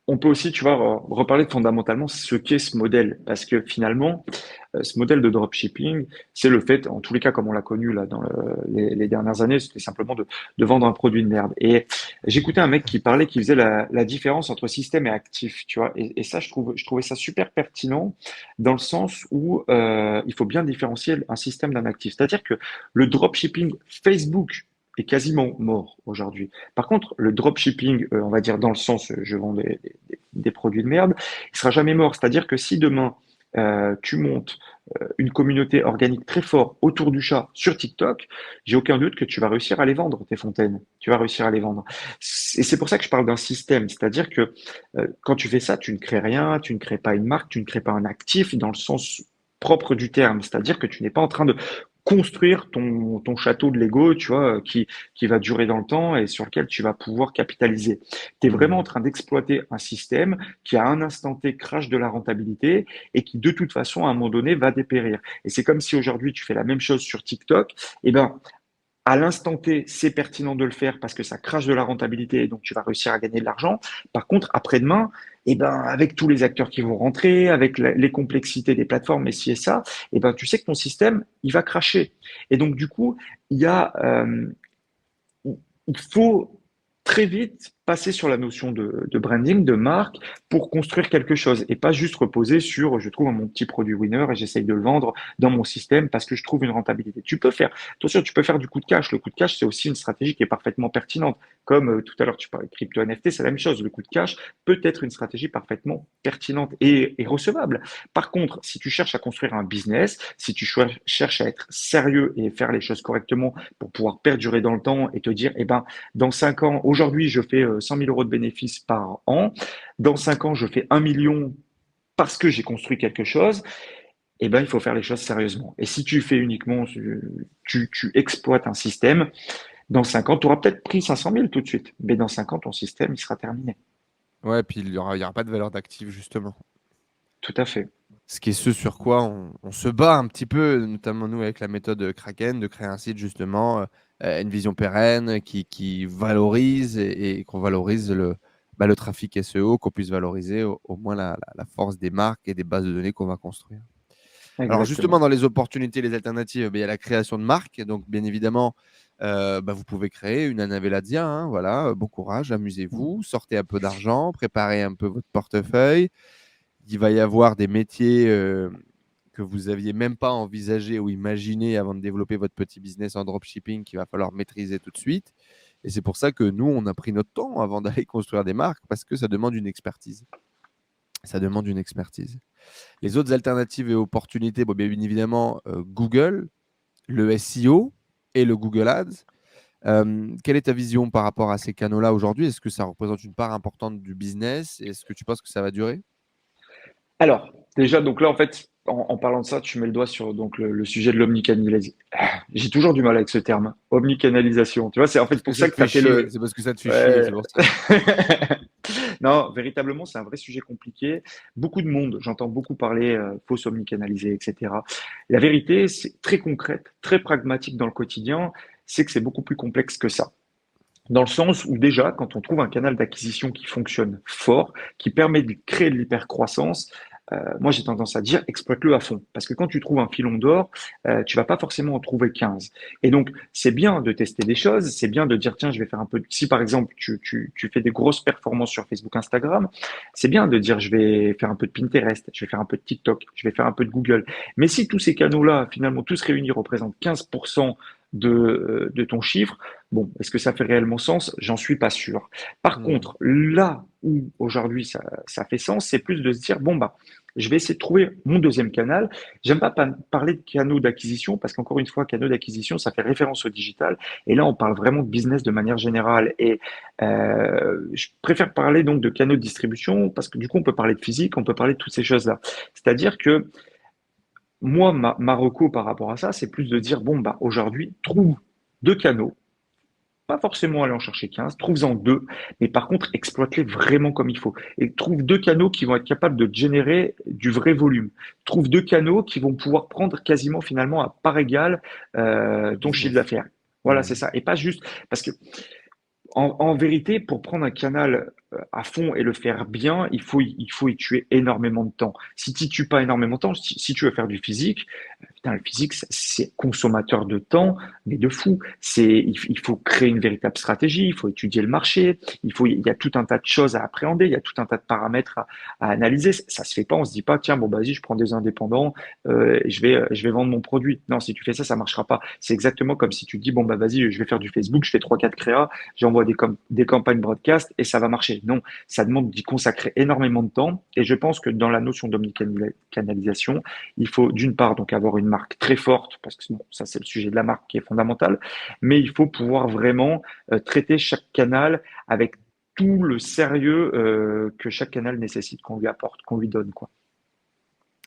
on peut aussi, tu vois, reparler de fondamentalement ce qu'est ce modèle, parce que finalement, ce modèle de dropshipping, c'est le fait, en tous les cas, comme on l'a connu là dans les dernières années, c'était simplement de vendre un produit de merde. Et j'écoutais un mec qui parlait, qui faisait la différence entre système et actif, tu vois. Et ça, je trouvais ça super pertinent dans le sens où il faut bien différencier un système d'un actif. C'est-à-dire que le dropshipping Facebook est quasiment mort aujourd'hui. Par contre, le dropshipping, on va dire dans le sens, je vends des produits de merde, il sera jamais mort. C'est-à-dire que si demain tu montes une communauté organique très forte autour du chat sur TikTok, j'ai aucun doute que tu vas réussir à les vendre, tes fontaines. Tu vas réussir à les vendre. Et c'est pour ça que je parle d'un système. C'est-à-dire que quand tu fais ça, tu ne crées rien, tu ne crées pas une marque, tu ne crées pas un actif dans le sens propre du terme. C'est-à-dire que tu n'es pas en train de construire ton château de Lego, tu vois, qui va durer dans le temps et sur lequel tu vas pouvoir capitaliser. Tu es vraiment en Hmm. train d'exploiter un système qui, à un instant T, crache de la rentabilité et qui, de toute façon, à un moment donné, va dépérir. Et c'est comme si aujourd'hui, tu fais la même chose sur TikTok. Eh ben, à l'instant T, c'est pertinent de le faire parce que ça crache de la rentabilité et donc tu vas réussir à gagner de l'argent. Par contre, après-demain, eh ben, avec tous les acteurs qui vont rentrer, avec les complexités des plateformes et ci et ça, eh ben, tu sais que ton système, il va cracher. Et donc, du coup, il y a, il faut très vite passer sur la notion de branding, de marque, pour construire quelque chose et pas juste reposer sur je trouve mon petit produit winner et j'essaye de le vendre dans mon système parce que je trouve une rentabilité. Tu peux faire, attention, tu peux faire du coup de cash. Le coup de cash, c'est aussi une stratégie qui est parfaitement pertinente. Comme tout à l'heure, tu parlais de crypto NFT, c'est la même chose. Le coup de cash peut être une stratégie parfaitement pertinente et recevable. Par contre, si tu cherches à construire un business, si tu cherches à être sérieux et faire les choses correctement pour pouvoir perdurer dans le temps et te dire, eh ben, dans 5 ans, aujourd'hui, je fais 100 000 euros de bénéfices par an. Dans 5 ans, je fais 1 million parce que j'ai construit quelque chose. Eh ben, il faut faire les choses sérieusement. Et si tu fais uniquement, tu exploites un système, dans 5 ans, tu auras peut-être pris 500 000 tout de suite. Mais dans 5 ans, ton système, il sera terminé. Ouais, puis il y aura pas de valeur d'actif, justement. Tout à fait. Ce qui est ce sur quoi on se bat un petit peu, notamment nous avec la méthode Kraken, de créer un site justement, une vision pérenne qui valorise et qu'on valorise le trafic SEO, qu'on puisse valoriser au moins la force des marques et des bases de données qu'on va construire. Alors justement, Exactement. dans les opportunités, les alternatives, il y a la création de marques. Donc bien évidemment, vous pouvez créer une Anavelladia, hein, voilà, bon courage, amusez-vous, sortez un peu d'argent, préparez un peu votre portefeuille. Il va y avoir des métiers que vous aviez même pas envisagé ou imaginé avant de développer votre petit business en dropshipping qu'il va falloir maîtriser tout de suite. Et c'est pour ça que nous, on a pris notre temps avant d'aller construire des marques parce que ça demande une expertise. Ça demande une expertise. Les autres alternatives et opportunités, bon, bien évidemment, Google, le SEO et le Google Ads. Quelle est ta vision par rapport à ces canaux-là aujourd'hui? Est-ce que ça représente une part importante du business? Est-ce que tu penses que ça va durer? Alors, déjà, donc là, en fait, En parlant de ça, tu mets le doigt sur donc le sujet de l'omnicanalisation. J'ai toujours du mal avec ce terme, hein. Omnicanalisation. Tu vois, c'est en fait Parce que pour ça ça te que tu fait as fait chier. le. C'est parce que ça te fait chier, Ouais. c'est pour ça. Non, véritablement, c'est un vrai sujet compliqué. Beaucoup de monde, j'entends beaucoup parler faut s'omnicanaliser, etc. La vérité, c'est très concrète, très pragmatique dans le quotidien, c'est que c'est beaucoup plus complexe que ça. Dans le sens où déjà, quand on trouve un canal d'acquisition qui fonctionne fort, qui permet de créer de l'hypercroissance, moi j'ai tendance à dire exploite-le à fond. Parce que quand tu trouves un filon d'or, tu vas pas forcément en trouver 15. Et donc c'est bien de tester des choses, c'est bien de dire tiens je vais faire un peu. Si par exemple tu fais des grosses performances sur Facebook, Instagram, c'est bien de dire je vais faire un peu de Pinterest, je vais faire un peu de TikTok, je vais faire un peu de Google. Mais si tous ces canaux-là, finalement tous réunis représentent 15% de ton chiffre, bon, est-ce que ça fait réellement sens? J'en suis pas sûr. Par Hmm. contre, là où aujourd'hui ça fait sens, c'est plus de se dire, bon, bah, je vais essayer de trouver mon deuxième canal. J'aime pas parler de canaux d'acquisition parce qu'encore une fois, canaux d'acquisition, ça fait référence au digital. Et là, on parle vraiment de business de manière générale. Et je préfère parler donc de canaux de distribution parce que du coup, on peut parler de physique, on peut parler de toutes ces choses-là. C'est-à-dire que moi, ma reco par rapport à ça, c'est plus de dire, bon, bah, aujourd'hui, trouve deux canaux, pas forcément aller en chercher 15, trouve-en deux, mais par contre, exploite-les vraiment comme il faut. Et trouve deux canaux qui vont être capables de générer du vrai volume. Trouve deux canaux qui vont pouvoir prendre quasiment finalement à part égale ton chiffre Business. d'affaires. Voilà, c'est Hmm. ça. Et pas juste parce que en vérité, pour prendre un canal à fond et le faire bien, il faut y tuer énormément de temps. Si tu tues pas énormément de temps, si tu veux faire du physique, putain, le physique, c'est consommateur de temps, mais de fou. Il faut créer une véritable stratégie, il faut étudier le marché, il y a tout un tas de choses à appréhender, il y a tout un tas de paramètres à analyser. Ça se fait pas, on se dit pas, tiens, bon, bah, vas-y, je prends des indépendants, et je vais vendre mon produit. Non, si tu fais ça, ça marchera pas. C'est exactement comme si tu dis, bon, bah, vas-y, je vais faire du Facebook, je fais trois, quatre créas, j'envoie des campagnes broadcast et ça va marcher. Non, ça demande d'y consacrer énormément de temps. Et je pense que dans la notion d'omnicanalisation, il faut d'une part donc avoir une marque très forte, parce que bon, ça c'est le sujet de la marque qui est fondamental, mais il faut pouvoir vraiment traiter chaque canal avec tout le sérieux que chaque canal nécessite qu'on lui apporte, qu'on lui donne, quoi.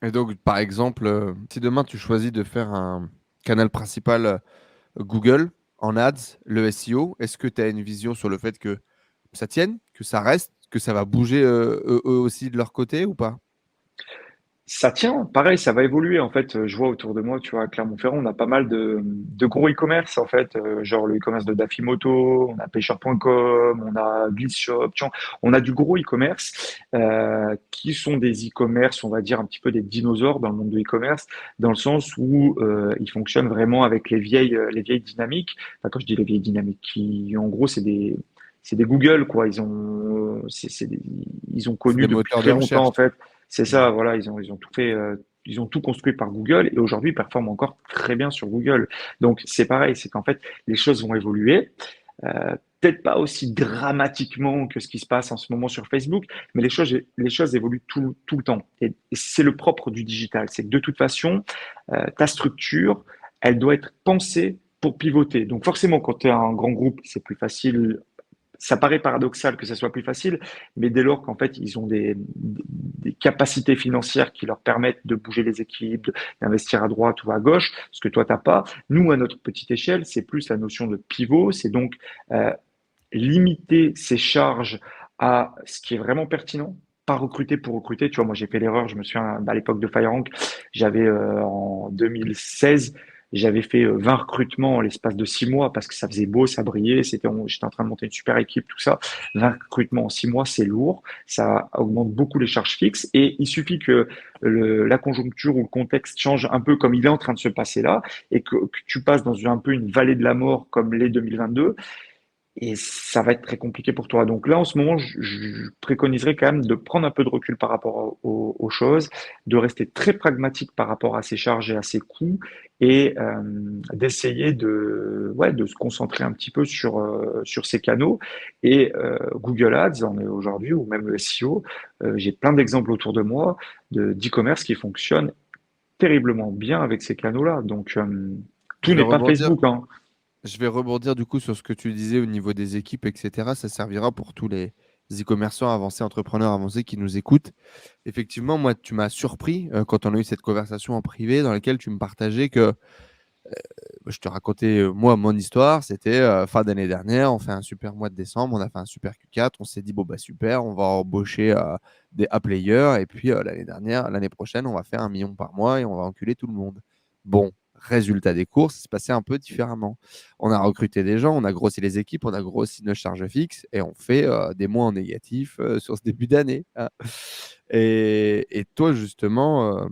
Et donc, par exemple, si demain tu choisis de faire un canal principal Google en ads, le SEO, est-ce que tu as une vision sur le fait que ça tienne, que ça reste, que ça va bouger eux aussi de leur côté ou pas? Ça tient, pareil, ça va évoluer en fait. Je vois autour de moi, tu vois, à Clermont-Ferrand, on a pas mal de gros e-commerce en fait, genre le e-commerce de Dafimoto, on a pêcheur.com, on a Glissshop, tu vois, on a du gros e-commerce qui sont des e-commerce, on va dire un petit peu des dinosaures dans le monde de e-commerce, dans le sens où ils fonctionnent vraiment avec les vieilles dynamiques. Enfin, quand je dis les vieilles dynamiques, qui en gros c'est des Google quoi. Ils ont C'est connu des depuis moteurs de très longtemps recherche. en fait. C'est Hmm. ça, voilà, ils ont tout fait, ils ont tout construit par Google et aujourd'hui ils performent encore très bien sur Google. Donc c'est pareil, c'est qu'en fait les choses vont évoluer, peut-être pas aussi dramatiquement que ce qui se passe en ce moment sur Facebook, mais les choses évoluent tout le temps. Et c'est le propre du digital, c'est que de toute façon, ta structure, elle doit être pensée pour pivoter. Donc forcément, quand tu es un grand groupe, c'est plus facile, ça paraît paradoxal que ça soit plus facile, mais dès lors qu'en fait ils ont des capacités financières qui leur permettent de bouger les équipes, d'investir à droite ou à gauche, ce que toi t'as pas. Nous, à notre petite échelle, c'est plus la notion de pivot, c'est donc euh, limiter ses charges à ce qui est vraiment pertinent. Pas recruter pour recruter. Tu vois, moi j'ai fait l'erreur. Je me souviens à l'époque de FireRank, j'avais en 2016, j'avais fait 20 recrutements en l'espace de 6 mois parce que ça faisait beau, ça brillait. J'étais en train de monter une super équipe, tout ça. 20 recrutements en 6 mois, c'est lourd. Ça augmente beaucoup les charges fixes et il suffit que la conjoncture ou le contexte change un peu comme il est en train de se passer là et que tu passes dans un peu une vallée de la mort comme l'est 2022 et ça va être très compliqué pour toi. Donc là, en ce moment, je préconiserais quand même de prendre un peu de recul par rapport aux choses, de rester très pragmatique par rapport à ses charges et à ses coûts, et d'essayer ouais, de se concentrer un petit peu sur ces canaux. Et Google Ads, en est aujourd'hui, ou même le SEO, j'ai plein d'exemples autour de moi d'e-commerce qui fonctionnent terriblement bien avec ces canaux-là. Donc, Je tout vais n'est pas rebondir. Facebook, hein. Je vais rebondir du coup sur ce que tu disais au niveau des équipes, etc. Ça servira pour tous e-commerçants avancés, entrepreneurs avancés qui nous écoutent. Effectivement, moi, tu m'as surpris quand on a eu cette conversation en privé dans laquelle tu me partageais que je te racontais, moi, mon histoire. C'était fin d'année dernière, on fait un super mois de décembre, on a fait un super Q4, on s'est dit, bon, bah super, on va embaucher des A-players, et puis l'année prochaine, on va faire 1 million par mois et on va enculer tout le monde. Bon, résultat des courses, c'est passé un peu différemment. On a recruté des gens, on a grossi les équipes, on a grossi nos charges fixes, et on fait des mois en négatif sur ce début d'année, hein. Et toi, justement,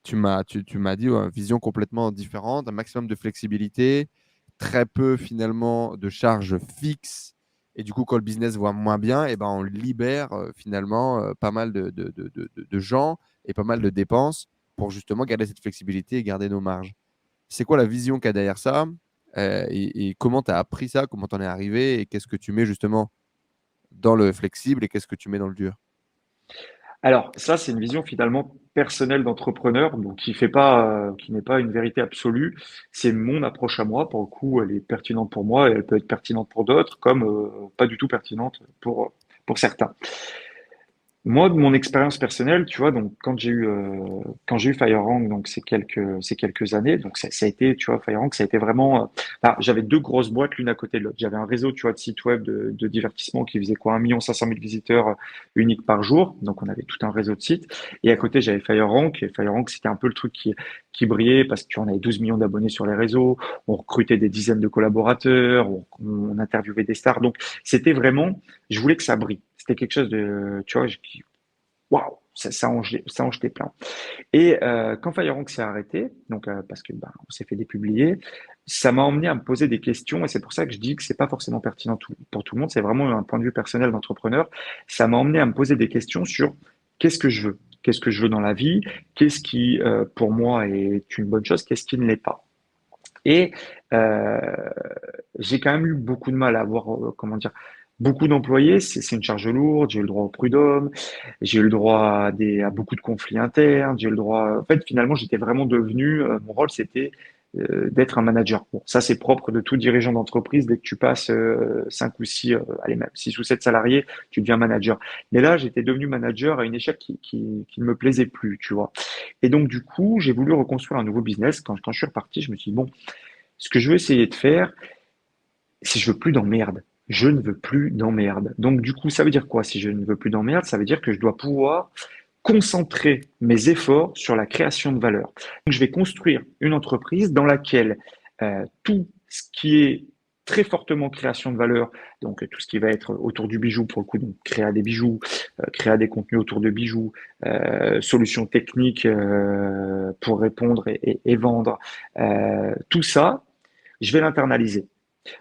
tu m'as dit ouais, une vision complètement différente, un maximum de flexibilité, très peu finalement de charges fixes. Et du coup, quand le business va moins bien, et ben, on libère finalement pas mal de gens et pas mal de dépenses pour justement garder cette flexibilité et garder nos marges. C'est quoi la vision qu'il y a derrière ça? Et comment tu as appris ça? Comment tu en es arrivé? Et qu'est-ce que tu mets justement dans le flexible et qu'est-ce que tu mets dans le dur? Alors, ça, c'est une vision finalement personnelle d'entrepreneur, donc qui n'est pas une vérité absolue. C'est mon approche à moi. Pour le coup, elle est pertinente pour moi et elle peut être pertinente pour d'autres, comme pas du tout pertinente pour certains. Moi, de mon expérience personnelle, tu vois, donc quand j'ai eu FireRank, donc ces quelques années, donc ça a été, tu vois, FireRank, ça a été vraiment, j'avais deux grosses boîtes l'une à côté de l'autre. J'avais un réseau, tu vois, de sites web de divertissement qui faisait quoi, 1 500 000 visiteurs uniques par jour. Donc on avait tout un réseau de sites. Et à côté, j'avais FireRank. Et FireRank, c'était un peu le truc qui brillait parce que tu vois, on avait 12 millions d'abonnés sur les réseaux. On recrutait des dizaines de collaborateurs. On interviewait des stars. Donc c'était vraiment, je voulais que ça brille. C'était quelque chose de, tu vois, waouh, ça en jetait plein. Et quand FireRank s'est arrêté, donc parce que on s'est fait dépublier, ça m'a emmené à me poser des questions et c'est pour ça que je dis que c'est pas forcément pertinent pour tout le monde. C'est vraiment un point de vue personnel d'entrepreneur. Ça m'a emmené à me poser des questions sur qu'est-ce que je veux, qu'est-ce que je veux dans la vie, qu'est-ce qui pour moi est une bonne chose, qu'est-ce qui ne l'est pas. Et euh, j'ai quand même eu beaucoup de mal à avoir, comment dire, beaucoup d'employés. C'est une charge lourde. J'ai eu le droit au prud'homme, j'ai eu le droit à beaucoup de conflits internes. J'ai eu le droit. En fait, finalement, j'étais vraiment devenu. Mon rôle, c'était d'être un manager. Bon, ça, c'est propre de tout dirigeant d'entreprise. Dès que tu passes 5 ou 6, allez même 6 ou 7 salariés, tu deviens manager. Mais là, j'étais devenu manager à une échelle qui ne me plaisait plus, tu vois. Et donc, du coup, j'ai voulu reconstruire un nouveau business. Quand je suis reparti, je me suis dit, bon, ce que je veux essayer de faire, si je veux plus d'emmerde. Je ne veux plus d'emmerde. Donc, du coup, ça veut dire quoi? Si je ne veux plus d'emmerde, ça veut dire que je dois pouvoir concentrer mes efforts sur la création de valeur. Donc, je vais construire une entreprise dans laquelle tout ce qui est très fortement création de valeur, donc tout ce qui va être autour du bijou pour le coup, donc créer des bijoux, créer des contenus autour de bijoux, solutions techniques pour répondre et vendre, tout ça, je vais l'internaliser.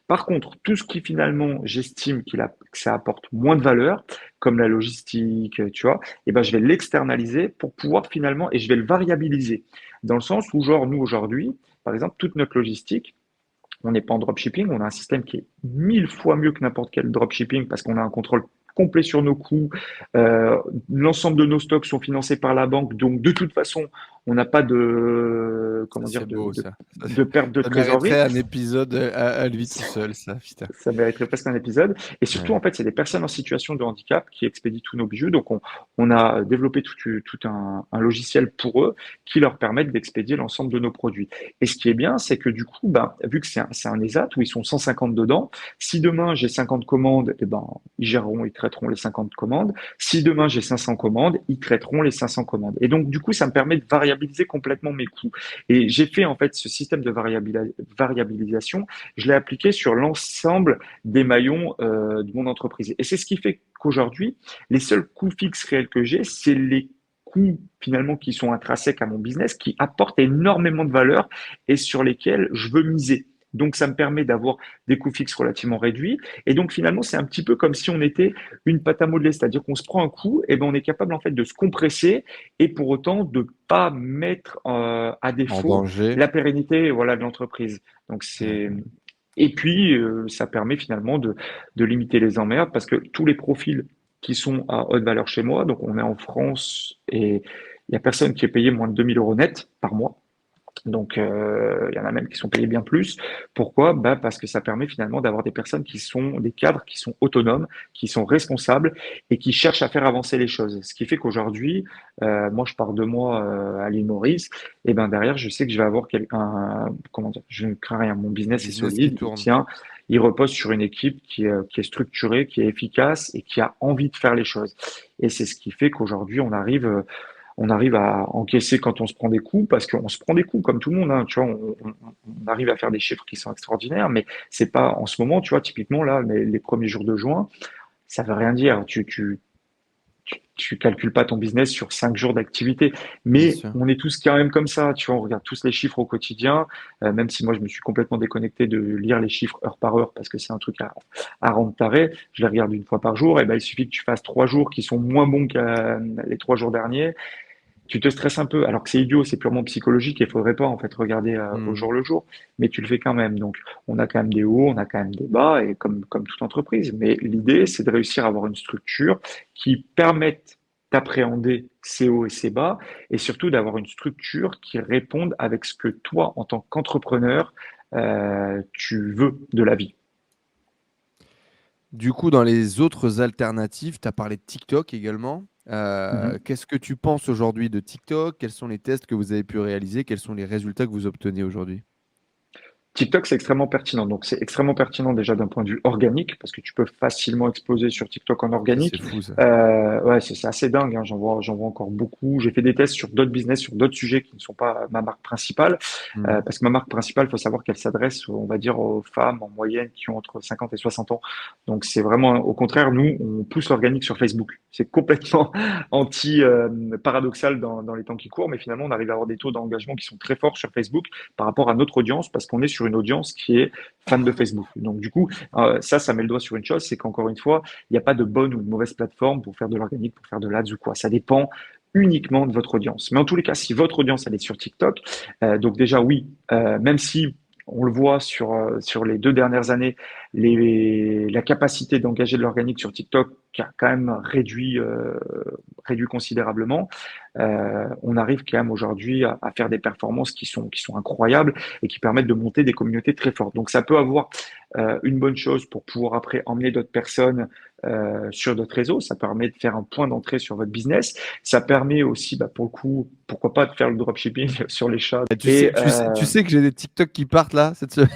Par contre, tout ce qui finalement, j'estime que ça apporte moins de valeur, comme la logistique, tu vois, eh ben, je vais l'externaliser pour pouvoir finalement, et je vais le variabiliser. Dans le sens où, genre, nous, aujourd'hui, par exemple, toute notre logistique, on n'est pas en dropshipping, on a un système qui est 1000 fois mieux que n'importe quel dropshipping parce qu'on a un contrôle complet sur nos coûts. L'ensemble de nos stocks sont financés par la banque, donc de toute façon, on n'a pas de, Ça, comment dire, c'est beau, ça. de perte de Ça trésorerie. mériterait un épisode à lui tout seul, ça, putain. Ça mériterait presque un épisode. Et surtout, Ouais. en fait, c'est des personnes en situation de handicap qui expédient tous nos bijoux. Donc, on a développé tout un logiciel pour eux qui leur permettent d'expédier l'ensemble de nos produits. Et ce qui est bien, c'est que du coup, ben, vu que c'est un ESAT où ils sont 150 dedans, si demain j'ai 50 commandes, eh ben, ils géreront, ils traiteront les 50 commandes. Si demain j'ai 500 commandes, ils traiteront les 500 commandes. Et donc, du coup, ça me permet de variabiliser complètement mes coûts. Et j'ai fait, en fait, ce système de variabilisation, je l'ai appliqué sur l'ensemble des maillons de mon entreprise. Et c'est ce qui fait qu'aujourd'hui, les seuls coûts fixes réels que j'ai, c'est les coûts finalement qui sont intrinsèques à mon business, qui apportent énormément de valeur et sur lesquels je veux miser. Donc, ça me permet d'avoir des coûts fixes relativement réduits. Et donc, finalement, c'est un petit peu comme si on était une pâte à modeler, c'est-à-dire qu'on se prend un coup, et ben, on est capable en fait de se compresser et pour autant de pas mettre à En défaut danger. la pérennité, voilà, de l'entreprise. Donc, c'est Ouais. et puis, ça permet finalement de limiter les emmerdes parce que tous les profils qui sont à haute valeur chez moi, donc on est en France et il y a personne qui est payé moins de 2 000 € net par mois. Donc, il y en a même qui sont payés bien plus. Pourquoi? Bah, parce que ça permet finalement d'avoir des personnes qui sont des cadres, qui sont autonomes, qui sont responsables et qui cherchent à faire avancer les choses. Ce qui fait qu'aujourd'hui, moi, je pars de moi à l'île Maurice, et ben derrière, je sais que je vais avoir quelqu'un, comment dire, je ne crains rien. Mon business est Business qui solide, il tourne. tient, il repose sur une équipe qui est structurée, qui est efficace et qui a envie de faire les choses. Et c'est ce qui fait qu'aujourd'hui, on arrive à encaisser quand on se prend des coups, parce qu'on se prend des coups comme tout le monde, hein, tu vois, on arrive à faire des chiffres qui sont extraordinaires, mais c'est pas en ce moment, tu vois, typiquement là, les premiers jours de juin, ça veut rien dire. Tu calcules pas ton business sur 5 jours d'activité, Bien mais sûr. on est tous quand même comme ça, tu vois, on regarde tous les chiffres au quotidien, même si moi je me suis complètement déconnecté de lire les chiffres heure par heure parce que c'est un truc à rendre taré, je les regarde une fois par jour, et ben il suffit que tu fasses 3 jours qui sont moins bons que les 3 jours derniers, tu te stresses un peu, alors que c'est idiot, c'est purement psychologique et il faudrait pas en fait regarder au Hmm. jour le jour, mais tu le fais quand même. Donc, on a quand même des hauts, on a quand même des bas, et comme toute entreprise. Mais l'idée, c'est de réussir à avoir une structure qui permette d'appréhender ces hauts et ces bas, et surtout d'avoir une structure qui réponde avec ce que toi, en tant qu'entrepreneur, tu veux de la vie. Du coup, dans les autres alternatives, tu as parlé de TikTok également. Mhm. Qu'est-ce que tu penses aujourd'hui de TikTok? Quels sont les tests que vous avez pu réaliser? Quels sont les résultats que vous obtenez aujourd'hui? TikTok, c'est extrêmement pertinent. Donc, c'est extrêmement pertinent déjà d'un point de vue organique, parce que tu peux facilement exploser sur TikTok en Ça, c'est organique. fou, ça. Ouais, c'est assez dingue, hein. J'en vois encore beaucoup. J'ai fait des tests sur d'autres business, sur d'autres sujets qui ne sont pas ma marque principale, Hmm. parce que ma marque principale, il faut savoir qu'elle s'adresse, on va dire, aux femmes en moyenne qui ont entre 50 et 60 ans. Donc, c'est vraiment, au contraire, nous, on pousse l'organique sur Facebook. C'est complètement paradoxal dans les temps qui courent, mais finalement, on arrive à avoir des taux d'engagement qui sont très forts sur Facebook par rapport à notre audience, parce qu'on est sur une audience qui est fan de Facebook. Donc du coup, ça met le doigt sur une chose, c'est qu'encore une fois, il n'y a pas de bonne ou de mauvaise plateforme pour faire de l'organique, pour faire de l'ads ou quoi. Ça dépend uniquement de votre audience. Mais en tous les cas, si votre audience elle est sur TikTok, donc déjà oui, même si on le voit sur les 2 dernières années, la capacité d'engager de l'organique sur TikTok a quand même réduit considérablement. On arrive quand même aujourd'hui à faire des performances qui sont incroyables et qui permettent de monter des communautés très fortes. Donc ça peut avoir une bonne chose pour pouvoir après emmener d'autres personnes sur d'autres réseaux. Ça permet de faire un point d'entrée sur votre business. Ça permet aussi, bah, pour le coup, pourquoi pas de faire le dropshipping sur les chats. Et tu sais, Et tu sais que j'ai des TikTok qui partent là cette semaine.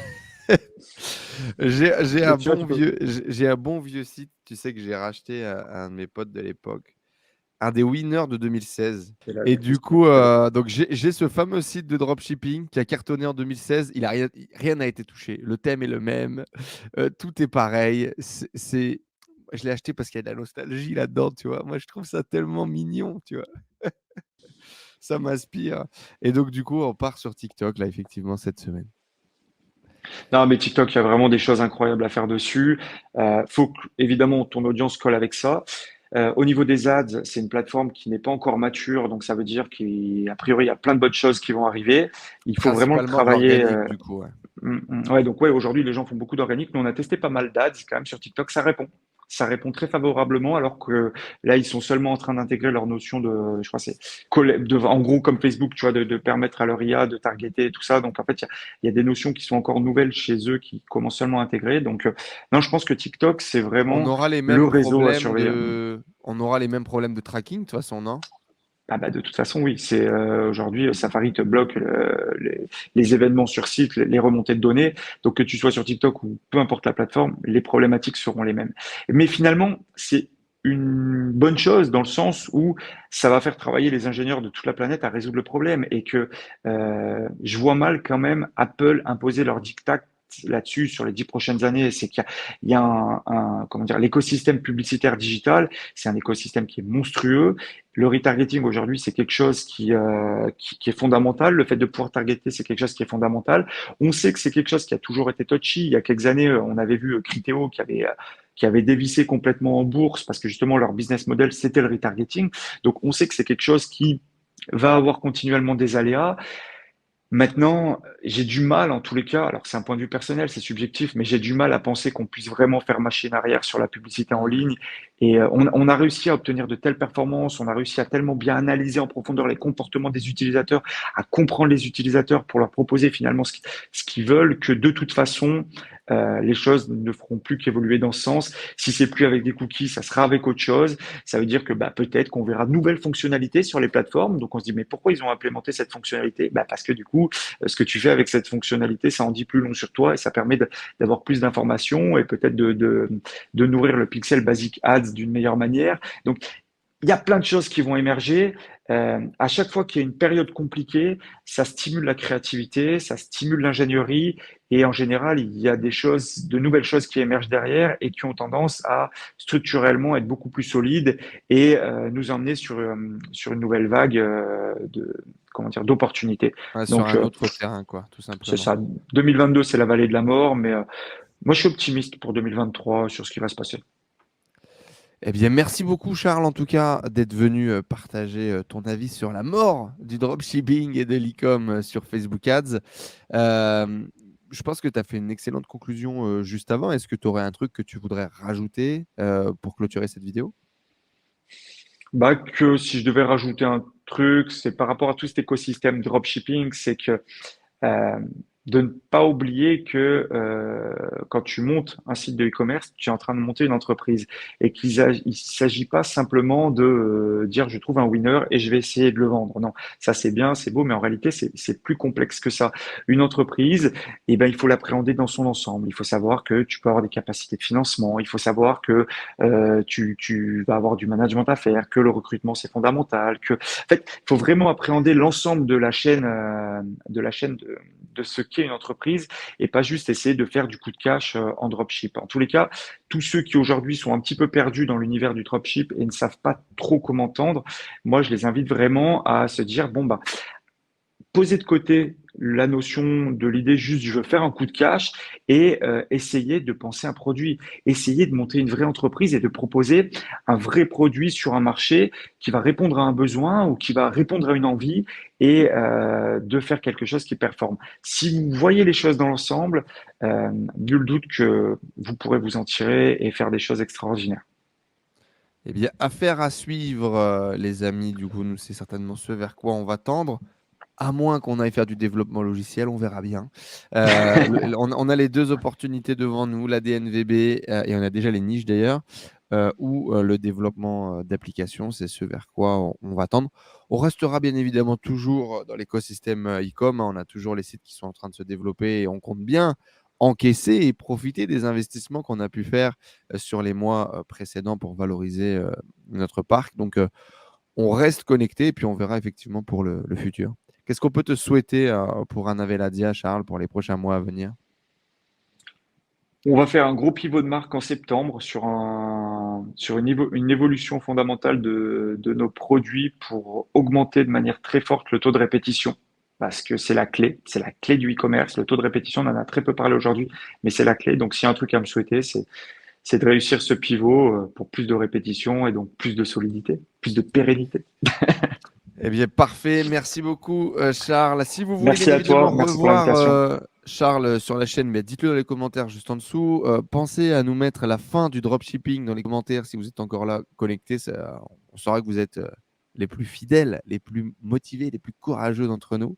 J'ai un donc tu vois, bon vieux, j'ai un bon vieux site. Tu sais que j'ai racheté à un de mes potes de l'époque, un des winners de 2016. c'est la Et plus du stylée. coup, donc j'ai ce fameux site de dropshipping qui a cartonné en 2016. Il a rien n'a été touché. Le thème est le même, tout est pareil. Je l'ai acheté parce qu'il y a de la nostalgie là-dedans, tu vois. Moi, je trouve ça tellement mignon, tu vois. Ça m'inspire. Et donc, du coup, on part sur TikTok là, effectivement, cette semaine. Non, mais TikTok, il y a vraiment des choses incroyables à faire dessus. Faut que, évidemment, ton audience colle avec ça. Au niveau des ads, c'est une plateforme qui n'est pas encore mature, donc ça veut dire qu'a priori, il y a plein de bonnes choses qui vont arriver. Il faut vraiment le Principalement de travailler. l'organique, du coup. Ouais. Ouais, donc ouais, aujourd'hui, les gens font beaucoup d'organique. Nous, on a testé pas mal d'ads quand même sur TikTok. Ça répond. Ça répond très favorablement, alors que là, ils sont seulement en train d'intégrer leur notion de, je crois, en gros, comme Facebook, tu vois, de permettre à leur IA de targeter et tout ça. Donc, en fait, il y a des notions qui sont encore nouvelles chez eux qui commencent seulement à intégrer. Donc, non, je pense que TikTok, c'est On vraiment aura les le mêmes réseau à problèmes surveiller. on aura les mêmes problèmes de tracking, de toute façon, non? Ah bah de toute façon, oui. C'est aujourd'hui Safari te bloque les événements sur site, les remontées de données. Donc que tu sois sur TikTok ou peu importe la plateforme, les problématiques seront les mêmes. Mais finalement, c'est une bonne chose dans le sens où ça va faire travailler les ingénieurs de toute la planète à résoudre le problème, et que je vois mal quand même Apple imposer leur diktat là-dessus sur les 10 prochaines années. C'est qu'il y a comment dire, l'écosystème publicitaire digital, c'est un écosystème qui est monstrueux. Le retargeting aujourd'hui, c'est quelque chose qui est fondamental. Le fait de pouvoir targeter, c'est quelque chose qui est fondamental. On sait que c'est quelque chose qui a toujours été touchy. Il y a quelques années, on avait vu Criteo qui avait dévissé complètement en bourse parce que justement leur business model, c'était le retargeting. Donc on sait que c'est quelque chose qui va avoir continuellement des aléas. Maintenant, j'ai du mal en tous les cas, alors c'est un point de vue personnel, c'est subjectif, mais j'ai du mal à penser qu'on puisse vraiment faire machine arrière sur la publicité en Mmh. ligne. Et on a réussi à obtenir de telles performances, on a réussi à tellement bien analyser en profondeur les comportements des utilisateurs, à comprendre les utilisateurs pour leur proposer finalement ce qu'ils veulent, que de toute façon, les choses ne feront plus qu'évoluer dans ce sens. Si c'est plus avec des cookies, ça sera avec autre chose. Ça veut dire que bah, peut-être qu'on verra de nouvelles fonctionnalités sur les plateformes. Donc on se dit mais pourquoi ils ont implémenté cette fonctionnalité? Bah, parce que du coup, ce que tu fais avec cette fonctionnalité, ça en dit plus long sur toi et ça permet d'avoir plus d'informations et peut-être de nourrir le pixel basic ads d'une meilleure manière. Donc il y a plein de choses qui vont émerger. À chaque fois qu'il y a une période compliquée, ça stimule la créativité, ça stimule l'ingénierie, et en général, il y a des choses, de nouvelles choses qui émergent derrière et qui ont tendance à structurellement être beaucoup plus solides et nous emmener sur une nouvelle vague comment dire, d'opportunités. Ouais, sur Donc, un autre terrain, quoi, tout c'est simplement. ça. 2022, c'est la vallée de la mort, mais moi, je suis optimiste pour 2023 sur ce qui va se passer. Eh bien, merci beaucoup, Charles, en tout cas, d'être venu partager ton avis sur la mort du dropshipping et de l'e-com sur Facebook Ads. Euh, je pense que tu as fait une excellente conclusion juste avant. Est-ce que tu aurais un truc que tu voudrais rajouter pour clôturer cette vidéo? Bah, que si je devais rajouter un truc, c'est par rapport à tout cet écosystème dropshipping, c'est que euh, de ne pas oublier que quand tu montes un site de e-commerce, tu es en train de monter une entreprise et il s'agit pas simplement de dire je trouve un winner et je vais essayer de le vendre. Non, ça c'est bien, c'est beau, mais en réalité c'est plus complexe que ça. Une entreprise, eh ben il faut l'appréhender dans son ensemble. Il faut savoir que tu peux avoir des capacités de financement. Il faut savoir que tu vas avoir du management à faire, que le recrutement c'est fondamental. Que, en fait, il faut vraiment appréhender l'ensemble de la chaîne de ce qu'est une entreprise et pas juste essayer de faire du coup de cash en dropship. En tous les cas, tous ceux qui aujourd'hui sont un petit peu perdus dans l'univers du dropship et ne savent pas trop comment tendre, moi je les invite vraiment à se dire bon bah poser de côté la notion de l'idée juste je veux faire un coup de cash et essayer de penser un produit, essayer de monter une vraie entreprise et de proposer un vrai produit sur un marché qui va répondre à un besoin ou qui va répondre à une envie et de faire quelque chose qui performe. Si vous voyez les choses dans l'ensemble, nul doute que vous pourrez vous en tirer et faire des choses extraordinaires. Eh bien, affaire à suivre, les amis. Du coup, nous, c'est certainement ce vers quoi on va tendre. À moins qu'on aille faire du développement logiciel, on verra bien. On a les deux opportunités devant nous, la DNVB et on a déjà les niches d'ailleurs, ou le développement d'applications, c'est ce vers quoi on va tendre. On restera bien évidemment toujours dans l'écosystème e-com, hein. On a toujours les sites qui sont en train de se développer et on compte bien encaisser et profiter des investissements qu'on a pu faire sur les mois précédents pour valoriser notre parc. Donc, on reste connecté et puis on verra effectivement pour le futur. Qu'est-ce qu'on peut te souhaiter pour un Aveladia, Charles, pour les prochains mois à venir? On va faire un gros pivot de marque en septembre sur une évolution fondamentale de nos produits pour augmenter de manière très forte le taux de répétition. Parce que c'est la clé du e-commerce. Le taux de répétition, on en a très peu parlé aujourd'hui, mais c'est la clé. Donc, s'il y a un truc à me souhaiter, c'est de réussir ce pivot pour plus de répétition et donc plus de solidité, plus de pérennité. Eh bien, parfait. Merci beaucoup, Charles. Si vous voulez bien Merci à toi, évidemment merci pour revoir l'invitation. Charles sur la chaîne, mais dites-le dans les commentaires juste en dessous. Pensez à nous mettre la fin du dropshipping dans les commentaires si vous êtes encore là connectés. On saura que vous êtes les plus fidèles, les plus motivés, les plus courageux d'entre nous.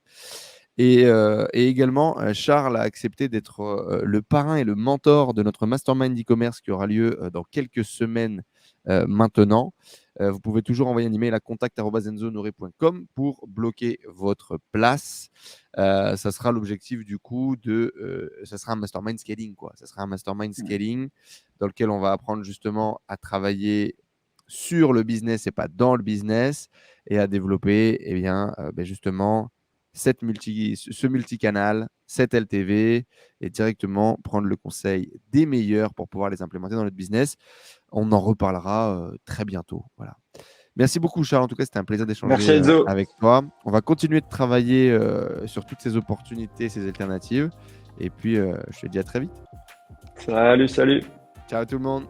Et également, Charles a accepté d'être le parrain et le mentor de notre mastermind e-commerce qui aura lieu dans quelques semaines maintenant. Vous pouvez toujours envoyer un email à contact@enzonore.com pour bloquer votre place. Ça sera l'objectif du coup ça sera un mastermind scaling, quoi. Ça sera un mastermind scaling dans lequel on va apprendre justement à travailler sur le business et pas dans le business et à développer justement ce multicanal, cette LTV et directement prendre le conseil des meilleurs pour pouvoir les implémenter dans notre business. On en reparlera très bientôt. Voilà. Merci beaucoup, Charles. En tout cas, c'était un plaisir Merci d'échanger Enzo. avec toi. On va continuer de travailler sur toutes ces opportunités, ces alternatives. Et puis, je te dis à très vite. Salut, salut. Ciao tout le monde.